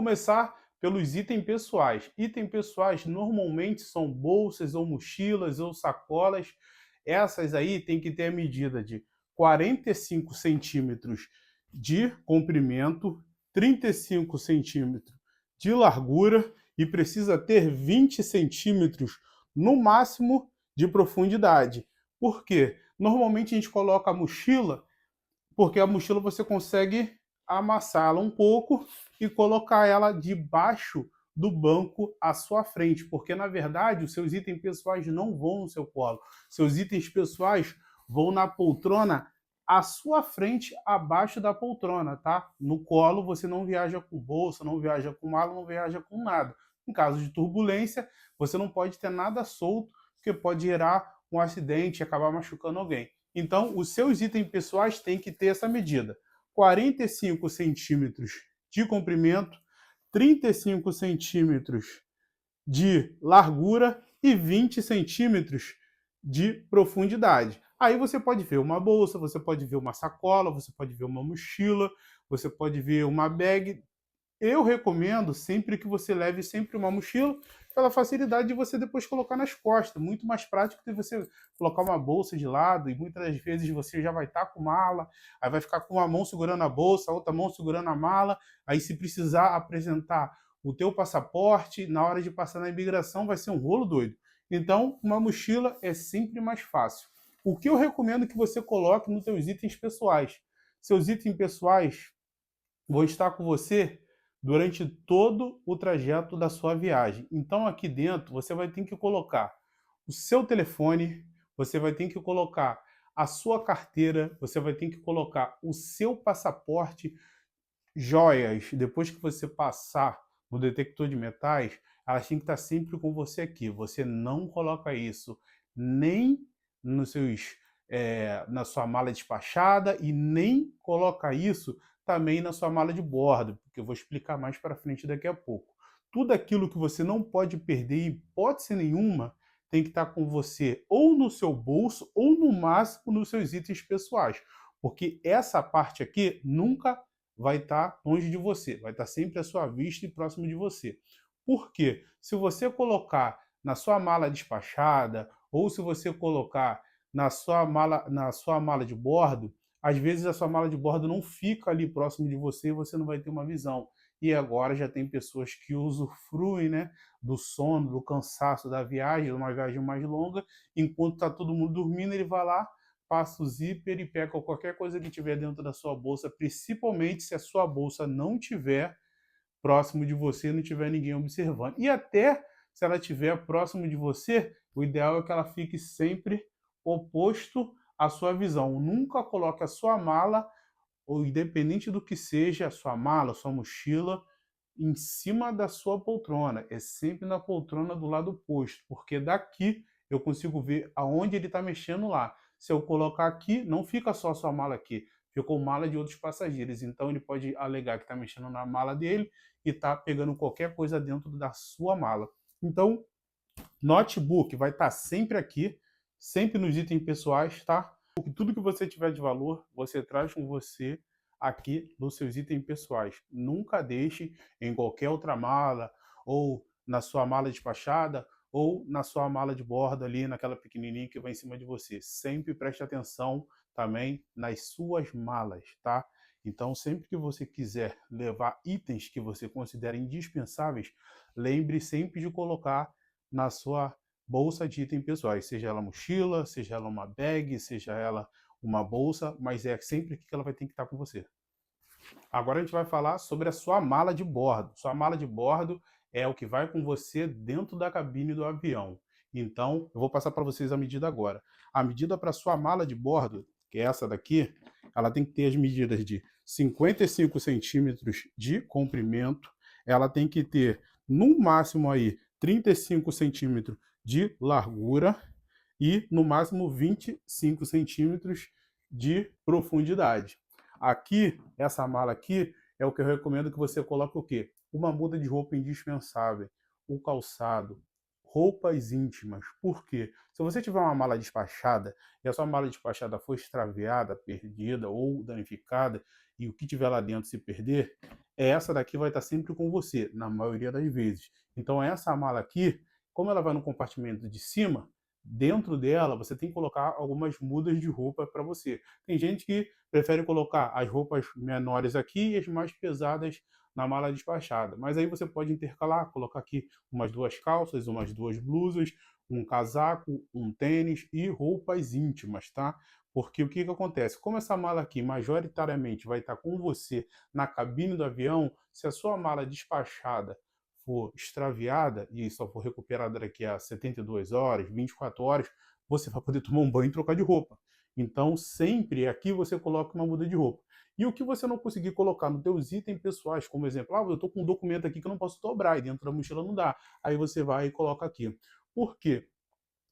começar pelos itens pessoais. Itens pessoais normalmente são bolsas ou mochilas ou sacolas. Essas aí tem que ter a medida de 45 centímetros de comprimento, 35 centímetros de largura e precisa ter 20 centímetros no máximo de profundidade. Por quê? Normalmente a gente coloca a mochila porque a mochila você consegue amassá-la um pouco e colocar ela debaixo do banco à sua frente, porque na verdade os seus itens pessoais não vão no seu colo. Seus itens pessoais vão na poltrona à sua frente, abaixo da poltrona, tá? No colo você não viaja com bolsa, não viaja com mala, não viaja com nada. Em caso de turbulência, você não pode ter nada solto, porque pode gerar um acidente e acabar machucando alguém. Então, os seus itens pessoais têm que ter essa medida: 45 centímetros de comprimento, 35 centímetros de largura e 20 centímetros de profundidade. Aí você pode ver uma bolsa, você pode ver uma sacola, você pode ver uma mochila, você pode ver uma bag. Eu recomendo sempre que você leve sempre uma mochila, pela facilidade de você depois colocar nas costas. Muito mais prático do que você colocar uma bolsa de lado, e muitas das vezes você já vai estar com mala, aí vai ficar com uma mão segurando a bolsa, a outra mão segurando a mala, aí se precisar apresentar o teu passaporte, na hora de passar na imigração vai ser um rolo doido. Então, uma mochila é sempre mais fácil. O que eu recomendo que você coloque nos seus itens pessoais? Seus itens pessoais vão estar com você durante todo o trajeto da sua viagem. Então, aqui dentro, você vai ter que colocar o seu telefone, você vai ter que colocar a sua carteira, você vai ter que colocar o seu passaporte, joias. Depois que você passar no detector de metais, elas têm que estar sempre com você aqui. Você não coloca isso nem nos seus, na sua mala despachada e nem coloca isso também na sua mala de bordo, porque eu vou explicar mais para frente daqui a pouco. Tudo aquilo que você não pode perder, em hipótese nenhuma, tem que estar com você ou no seu bolso ou no máximo nos seus itens pessoais, porque essa parte aqui nunca vai estar longe de você, vai estar sempre à sua vista e próximo de você. Por quê? Se você colocar na sua mala despachada ou se você colocar na sua mala de bordo, às vezes a sua mala de bordo não fica ali próximo de você e você não vai ter uma visão. E agora já tem pessoas que usufruem, né, do sono, do cansaço da viagem, uma viagem mais longa, enquanto está todo mundo dormindo, ele vai lá, passa o zíper e pega qualquer coisa que tiver dentro da sua bolsa, principalmente se a sua bolsa não tiver próximo de você, não tiver ninguém observando. E até se ela estiver próximo de você, o ideal é que ela fique sempre oposto à sua visão. Nunca coloque a sua mala, ou independente do que seja, a sua mala, a sua mochila, em cima da sua poltrona. É sempre na poltrona do lado oposto, porque daqui eu consigo ver aonde ele está mexendo lá. Se eu colocar aqui, não fica só a sua mala aqui, ficou mala de outros passageiros. Então ele pode alegar que está mexendo na mala dele e está pegando qualquer coisa dentro da sua mala. Então, notebook vai estar sempre aqui, sempre nos itens pessoais, tá? Tudo que você tiver de valor, você traz com você aqui nos seus itens pessoais. Nunca deixe em qualquer outra mala, ou na sua mala despachada, ou na sua mala de bordo ali, naquela pequenininha que vai em cima de você. Sempre preste atenção também nas suas malas, tá? Então, sempre que você quiser levar itens que você considera indispensáveis, lembre sempre de colocar na sua bolsa de itens pessoais, seja ela mochila, seja ela uma bag, seja ela uma bolsa, mas é sempre aqui que ela vai ter que estar com você. Agora a gente vai falar sobre a sua mala de bordo. Sua mala de bordo é o que vai com você dentro da cabine do avião. Então, eu vou passar para vocês a medida agora. A medida para sua mala de bordo, que é essa daqui, ela tem que ter as medidas de 55 centímetros de comprimento, ela tem que ter, no máximo aí, 35 centímetros de largura e, no máximo, 25 centímetros de profundidade. Aqui, essa mala aqui, é o que eu recomendo que você coloque o quê? Uma muda de roupa indispensável, o calçado, roupas íntimas. Por quê? Se você tiver uma mala despachada e a sua mala despachada for extraviada, perdida ou danificada, e o que tiver lá dentro se perder, essa daqui vai estar sempre com você, na maioria das vezes. Então essa mala aqui, como ela vai no compartimento de cima, dentro dela você tem que colocar algumas mudas de roupa para você. Tem gente que prefere colocar as roupas menores aqui e as mais pesadas na mala despachada. Mas aí você pode intercalar, colocar aqui umas 2 calças, umas 2 blusas, um casaco, um tênis e roupas íntimas, tá? Porque o que que acontece? Como essa mala aqui majoritariamente vai estar com você na cabine do avião, se a sua mala despachada for extraviada e só for recuperada daqui a 72 horas, 24 horas, você vai poder tomar um banho e trocar de roupa. Então, sempre aqui você coloca uma muda de roupa. E o que você não conseguir colocar nos seus itens pessoais, como exemplo, eu estou com um documento aqui que eu não posso dobrar e dentro da mochila não dá. Aí você vai e coloca aqui. Por quê?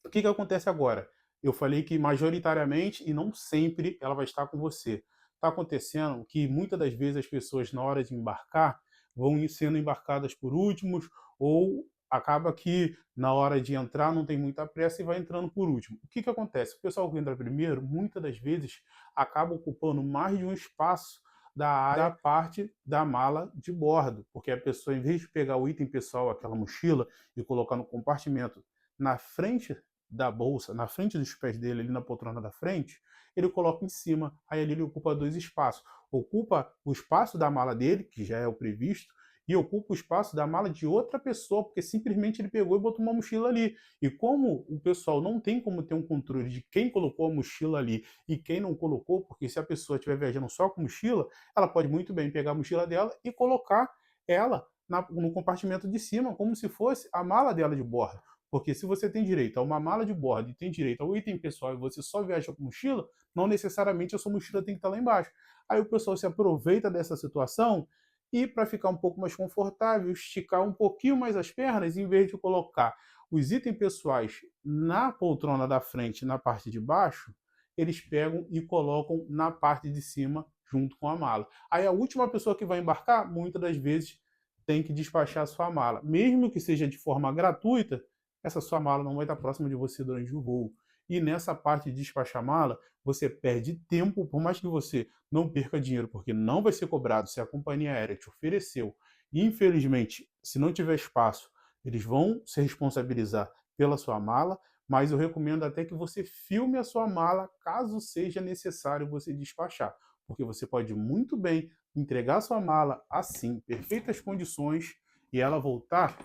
O que que acontece agora? Eu falei que majoritariamente e não sempre ela vai estar com você. Está acontecendo que muitas das vezes as pessoas, na hora de embarcar, vão sendo embarcadas por últimos ou acaba que na hora de entrar não tem muita pressa e vai entrando por último. O que que acontece? O pessoal que entra primeiro, muitas das vezes, acaba ocupando mais de um espaço da área da parte da mala de bordo, porque a pessoa, em vez de pegar o item pessoal, aquela mochila, e colocar no compartimento na frente da bolsa, na frente dos pés dele, ali na poltrona da frente, ele coloca em cima. Aí ali ele ocupa 2 espaços. Ocupa o espaço da mala dele, que já é o previsto, e ocupa o espaço da mala de outra pessoa, porque simplesmente ele pegou e botou uma mochila ali. E como o pessoal não tem como ter um controle de quem colocou a mochila ali e quem não colocou, porque se a pessoa estiver viajando só com mochila, ela pode muito bem pegar a mochila dela e colocar ela no compartimento de cima, como se fosse a mala dela de bordo. Porque se você tem direito a uma mala de bordo e tem direito ao item pessoal e você só viaja com mochila, não necessariamente a sua mochila tem que estar lá embaixo. Aí o pessoal se aproveita dessa situação e, para ficar um pouco mais confortável, esticar um pouquinho mais as pernas, em vez de colocar os itens pessoais na poltrona da frente, na parte de baixo, eles pegam e colocam na parte de cima junto com a mala. Aí a última pessoa que vai embarcar, muitas das vezes, tem que despachar a sua mala. Mesmo que seja de forma gratuita, essa sua mala não vai estar próxima de você durante o voo. E nessa parte de despachar mala, você perde tempo, por mais que você não perca dinheiro, porque não vai ser cobrado se a companhia aérea te ofereceu. E, infelizmente, se não tiver espaço, eles vão se responsabilizar pela sua mala, mas eu recomendo até que você filme a sua mala, caso seja necessário você despachar, porque você pode muito bem entregar a sua mala assim, perfeitas condições, e ela voltar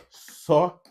só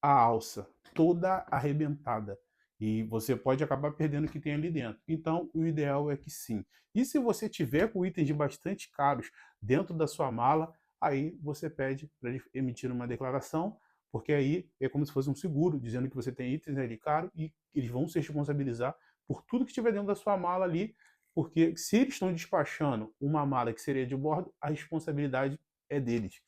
a alça toda arrebentada. E você pode acabar perdendo o que tem ali dentro. Então, o ideal é que sim. E se você tiver com itens de bastante caros dentro da sua mala, aí você pede para eles emitir uma declaração, porque aí é como se fosse um seguro, dizendo que você tem itens ali caro e eles vão se responsabilizar por tudo que estiver dentro da sua mala ali, porque se eles estão despachando uma mala que seria de bordo, a responsabilidade é deles.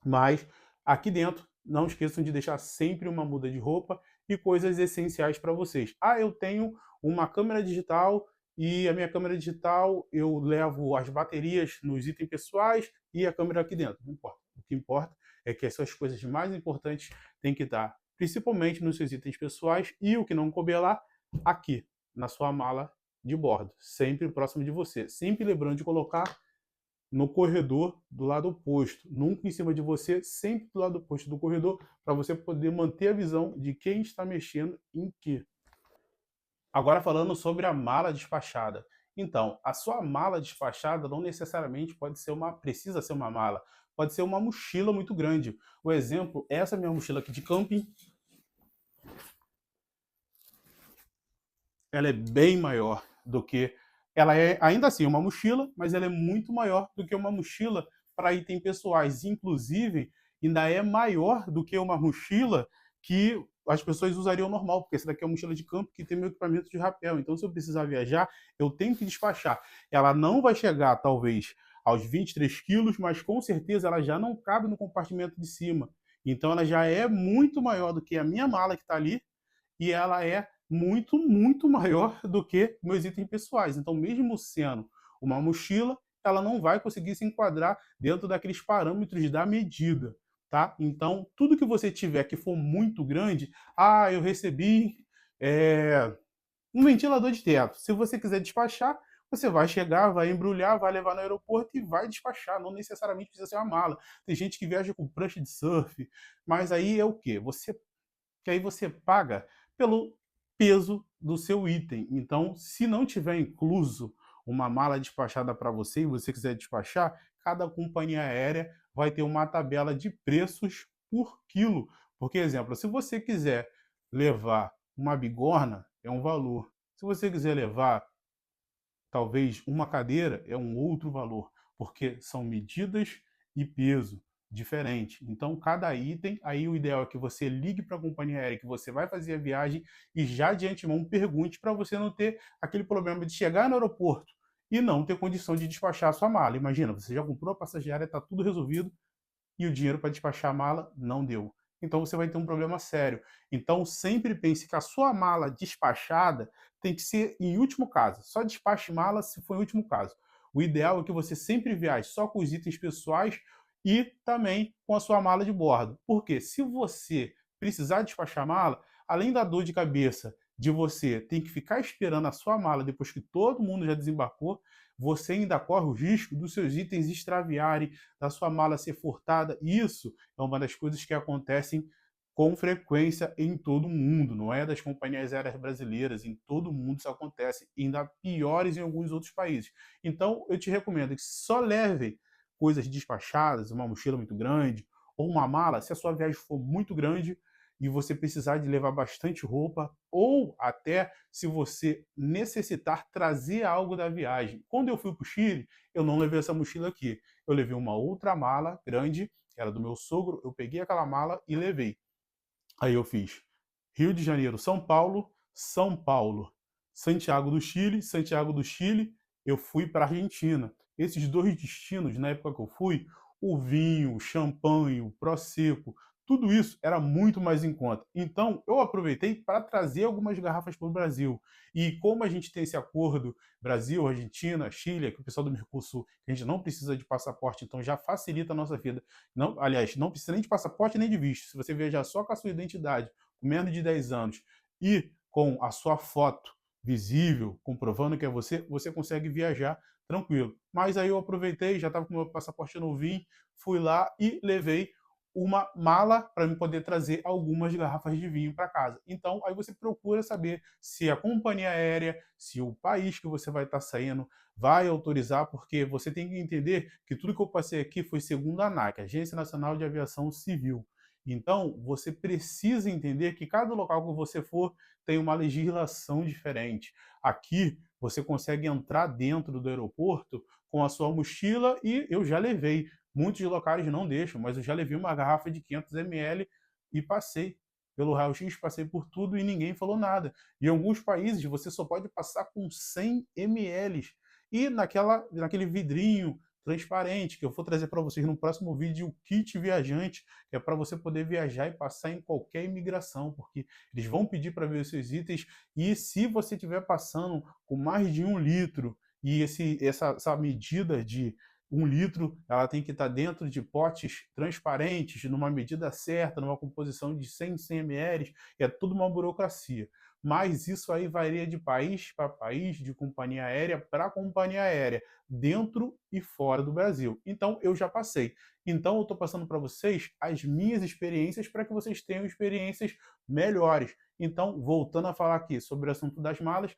Mas aqui dentro, não esqueçam de deixar sempre uma muda de roupa e coisas essenciais para vocês. Ah, eu tenho uma câmera digital e a minha câmera digital eu levo as baterias nos itens pessoais e a câmera aqui dentro. Não importa. O que importa é que essas coisas mais importantes têm que estar principalmente nos seus itens pessoais e o que não couber lá, aqui, na sua mala de bordo, sempre próximo de você. Sempre lembrando de colocar no corredor do lado oposto, nunca em cima de você, sempre do lado oposto do corredor, para você poder manter a visão de quem está mexendo em quê. Agora falando sobre a mala despachada. Então, a sua mala despachada não necessariamente precisa ser uma mala, pode ser uma mochila muito grande. O exemplo, essa minha mochila aqui de camping, ela é bem maior do que ela é ainda assim uma mochila, mas ela é muito maior do que uma mochila para itens pessoais. Inclusive, ainda é maior do que uma mochila que as pessoas usariam normal, porque essa daqui é uma mochila de campo que tem meu equipamento de rapel. Então, se eu precisar viajar, eu tenho que despachar. Ela não vai chegar, talvez, aos 23 quilos, mas com certeza ela já não cabe no compartimento de cima. Então, ela já é muito maior do que a minha mala que está ali, e ela é muito, muito maior do que meus itens pessoais. Então, mesmo sendo uma mochila, ela não vai conseguir se enquadrar dentro daqueles parâmetros da medida, tá? Então, tudo que você tiver que for muito grande, eu recebi um ventilador de teto. Se você quiser despachar, Você vai chegar, vai embrulhar, vai levar no aeroporto e vai despachar, não necessariamente precisa ser uma mala. Tem gente que viaja com prancha de surf, mas aí é o quê? Aí você paga pelo peso do seu item. Então, se não tiver incluso uma mala despachada para você e você quiser despachar, cada companhia aérea vai ter uma tabela de preços por quilo. Porque, exemplo, se você quiser levar uma bigorna, é um valor. Se você quiser levar talvez uma cadeira, é um outro valor, porque são medidas e peso diferente. Então, cada item, aí o ideal é que você ligue para a companhia aérea que você vai fazer a viagem e já de antemão pergunte para você não ter aquele problema de chegar no aeroporto e não ter condição de despachar a sua mala. Imagina, você já comprou a passagem aérea, está tudo resolvido, e o dinheiro para despachar a mala não deu. Então você vai ter um problema sério. Então sempre pense que a sua mala despachada tem que ser em último caso. Só despache mala se for em último caso. O ideal é que você sempre viaje só com os itens pessoais e também com a sua mala de bordo. Porque se você precisar despachar a mala, além da dor de cabeça de você ter que ficar esperando a sua mala depois que todo mundo já desembarcou, você ainda corre o risco dos seus itens extraviarem, da sua mala ser furtada. Isso é uma das coisas que acontecem com frequência em todo o mundo, não é das companhias aéreas brasileiras, em todo o mundo isso acontece, ainda piores em alguns outros países. Então, eu te recomendo que só leve coisas despachadas, uma mochila muito grande, ou uma mala, se a sua viagem for muito grande e você precisar de levar bastante roupa, ou até se você necessitar trazer algo da viagem. Quando eu fui para o Chile, eu não levei essa mochila aqui. Eu levei uma outra mala grande, que era do meu sogro, eu peguei aquela mala e levei. Aí eu fiz Rio de Janeiro, São Paulo, Santiago do Chile, eu fui para a Argentina. Esses dois destinos, na época que eu fui, o vinho, o champanhe, o prosecco, tudo isso era muito mais em conta. Então, eu aproveitei para trazer algumas garrafas para o Brasil. E como a gente tem esse acordo Brasil, Argentina, Chile, que o pessoal do Mercosul, a gente não precisa de passaporte, então já facilita a nossa vida. Não, aliás, não precisa nem de passaporte nem de visto. Se você viajar só com a sua identidade, com menos de 10 anos, e com a sua foto visível, comprovando que é você, você consegue viajar tranquilo. Mas aí eu aproveitei, já estava com o meu passaporte novinho, fui lá e levei uma mala para me poder trazer algumas garrafas de vinho para casa. Então, aí você procura saber se a companhia aérea, se o país que você vai estar saindo vai autorizar, porque você tem que entender que tudo que eu passei aqui foi segundo a ANAC, Agência Nacional de Aviação Civil. Então, você precisa entender que cada local que você for tem uma legislação diferente. Aqui, você consegue entrar dentro do aeroporto com a sua mochila e eu já levei. Muitos locais não deixam, mas eu já levei uma garrafa de 500 ml e passei pelo raio-x, passei por tudo e ninguém falou nada. Em alguns países, você só pode passar com 100 ml. E naquele vidrinho transparente, que eu vou trazer para vocês no próximo vídeo, o kit viajante, que é para você poder viajar e passar em qualquer imigração, porque eles vão pedir para ver os seus itens, e se você estiver passando com mais de 1 litro, e essa medida de 1 litro, ela tem que estar dentro de potes transparentes, numa medida certa, numa composição de 100 ml, é tudo uma burocracia. Mas isso aí varia de país para país, de companhia aérea para companhia aérea, dentro e fora do Brasil. Então, eu já passei. Então, eu estou passando para vocês as minhas experiências para que vocês tenham experiências melhores. Então, voltando a falar aqui sobre o assunto das malas,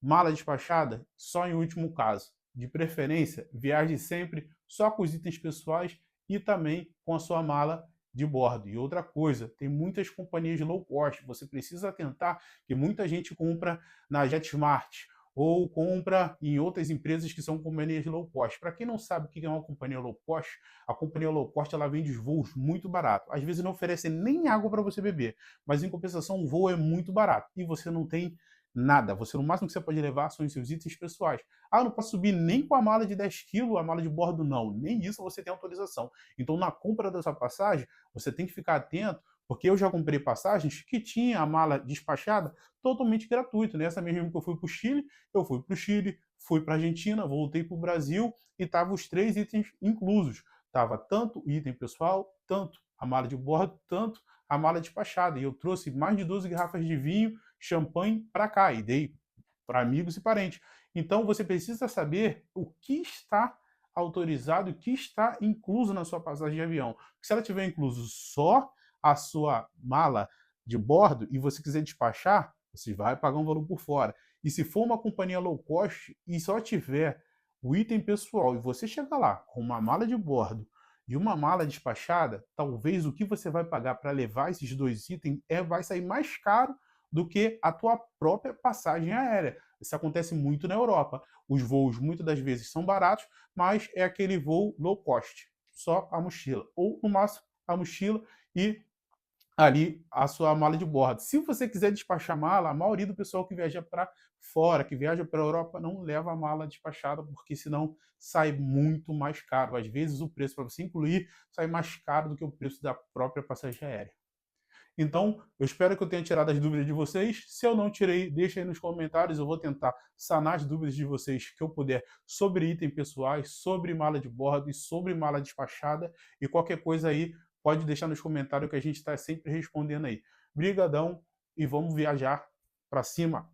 mala despachada só em último caso. De preferência, viaje sempre só com os itens pessoais e também com a sua mala de bordo. E outra coisa, tem muitas companhias low cost, você precisa atentar que muita gente compra na JetSmart ou compra em outras empresas que são companhias low cost. Para quem não sabe o que é uma companhia low cost, a companhia low cost ela vende os voos muito barato. Às vezes não oferece nem água para você beber, mas em compensação o voo é muito barato e você não tem nada. Você, no máximo que você pode levar são os seus itens pessoais. Ah, eu não posso subir nem com a mala de 10 quilos, a mala de bordo não. Nem isso você tem autorização. Então, na compra dessa passagem, você tem que ficar atento, porque eu já comprei passagens que tinha a mala despachada totalmente gratuito. Nessa mesmo que eu fui para o Chile, eu fui para o Chile, fui para a Argentina, voltei para o Brasil e tava os 3 itens inclusos. Tava tanto o item pessoal, tanto a mala de bordo, tanto a mala despachada. E eu trouxe mais de 12 garrafas de vinho, champanhe para cá e dei para amigos e parentes. Então você precisa saber o que está autorizado, o que está incluso na sua passagem de avião. Se ela tiver incluso só a sua mala de bordo e você quiser despachar, você vai pagar um valor por fora. E se for uma companhia low cost e só tiver o item pessoal e você chegar lá com uma mala de bordo e uma mala despachada, talvez o que você vai pagar para levar esses dois itens vai sair mais caro do que a tua própria passagem aérea. Isso acontece muito na Europa. Os voos muitas das vezes são baratos, mas é aquele voo low cost, só a mochila, ou no máximo a mochila e ali a sua mala de bordo. Se você quiser despachar mala, a maioria do pessoal que viaja para fora, que viaja para a Europa, não leva a mala despachada, porque senão sai muito mais caro. Às vezes o preço para você incluir sai mais caro do que o preço da própria passagem aérea. Então, eu espero que eu tenha tirado as dúvidas de vocês. Se eu não tirei, deixa aí nos comentários. Eu vou tentar sanar as dúvidas de vocês que eu puder sobre itens pessoais, sobre mala de bordo e sobre mala despachada. E qualquer coisa aí, pode deixar nos comentários que a gente está sempre respondendo aí. Brigadão e vamos viajar para cima.